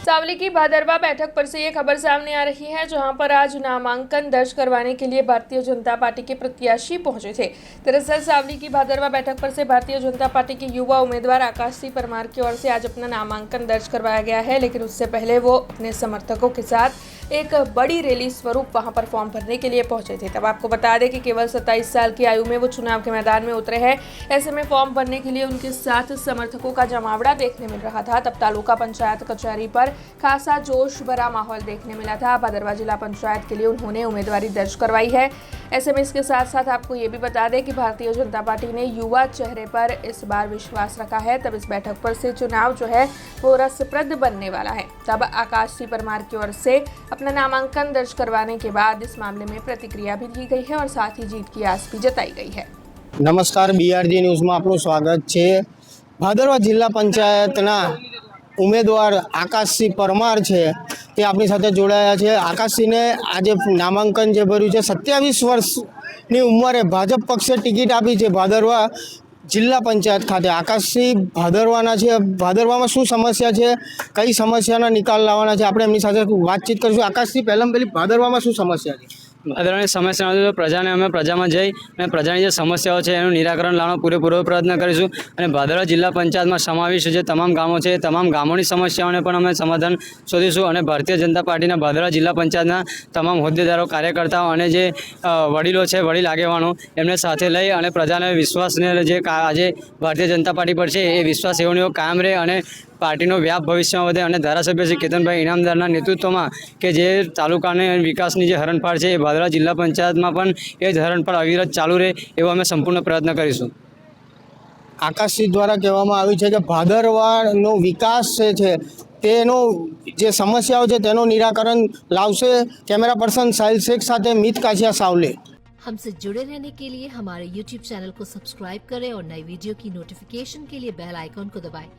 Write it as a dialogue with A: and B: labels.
A: सावली की भादरवा बैठक पर से ये खबर सामने आ रही है, जहां पर आज नामांकन दर्ज करवाने के लिए भारतीय जनता पार्टी के प्रत्याशी पहुंचे थे। दरअसल सावली की भादरवा बैठक पर से भारतीय जनता पार्टी के युवा उम्मीदवार आकाश सिंह परमार की ओर से आज अपना नामांकन दर्ज करवाया गया है, लेकिन उससे पहले वो अपने समर्थकों के साथ एक बड़ी रैली स्वरूप वहां पर फॉर्म भरने के लिए पहुंचे थे। तब आपको बता दें कि केवल 27 साल की आयु में वो चुनाव के मैदान में उतरे हैं। ऐसे में फॉर्म भरने के लिए उनके साथ समर्थकों का जमावड़ा देखने मिल रहा था। तब तालुका पंचायत कचहरी पर खासा जोश भरा माहौल देखने मिला था। भादरवा जिला पंचायत के लिए उन्होंने उम्मीदवारी दर्ज करवाई है। ऐसे में इसके साथ साथ आपको ये भी बता दें कि भारतीय जनता पार्टी ने युवा चेहरे पर इस बार विश्वास रखा है। तब इस बैठक पर से चुनाव जो है वो रसप्रद बनने वाला है। तब आकाश सिंह परमार की ओर से अपना नामांकन दर्ज करवाने के बाद इस मामले में प्रतिक्रिया भी दी गई है और साथ ही जीत की आस भी जताई गई है।
B: नमस्कार, BRG न्यूज़ में आपનું સ્વાગત છે। ભાદરવા જિલ્લા પંચાયતના ઉમેદવાર આકાશસિંહ પરમાર છે તે આપણી સાથે જોડાયા છે। આકાશસિંહને આજે નામાંકન જે ભર્યું છે, 27 વર્ષની ઉંમરે ભાજપ પક્ષે ટિકિટ આપી છે ભાદરવા જિલ્લા પંચાયત ખાતે। આકાશસિંહ ભાદરવાના છે, ભાદરવામાં શું સમસ્યા છે, કઈ સમસ્યાના નિકાલ લાવવાના છે, આપણે એમની સાથે વાતચીત કરીશું। આકાશસિંહ, પહેલાં પહેલી ભાદરવામાં શું સમસ્યા છે?
C: ભાદરવાની સમસ્યા નથી તો પ્રજાને અમે પ્રજામાં જઈ અને પ્રજાની જે સમસ્યાઓ છે એનું નિરાકરણ લાવવાનો પૂરેપૂરો પ્રયત્ન કરીશું। અને ભાદરવા જિલ્લા પંચાયતમાં સમાવેશ જે તમામ ગામો છે એ તમામ ગામોની સમસ્યાઓને પણ અમે સમાધાન શોધીશું। અને ભારતીય જનતા પાર્ટીના ભાદરવા જિલ્લા પંચાયતના તમામ હોદ્દેદારો, કાર્યકર્તાઓ અને જે વડીલો છે, વડીલ આગેવાનો, એમને સાથે લઈ અને પ્રજાને વિશ્વાસને જે આજે ભારતીય જનતા પાર્ટી પર છે એ વિશ્વાસ એવો કાયમ રહે અને પાર્ટીનો વ્યાપ ભવિષ્યમાં વધે। અને ધારાસભ્ય શ્રી કેતનભાઈ ઇનામદારના નેતૃત્વમાં કે જે તાલુકાને વિકાસની જે હરણફાળ છે એ ભાદરવા જિલ્લા પંચાયતમાં પણ એ જ હરણફાળ અવિરત ચાલુ રહે એવો અમે સંપૂર્ણ પ્રયત્ન કરીશું।
B: આકાશસિંહ દ્વારા કહેવામાં આવ્યું છે કે ભાદરવાનો વિકાસ છે તેનો જે સમસ્યાઓ છે તેનું નિરાકરણ લાવશે। કેમેરા પર્સન સાહિલ શેખ સાથે મીત કાછિયા, સાવલી।
D: हमसे जुड़े रहने के लिए हमारे YouTube चैनल को सब्सक्राइब करें और नई वीडियो की नोटिफिकेशन के लिए बेल आइकॉन को दबाएं।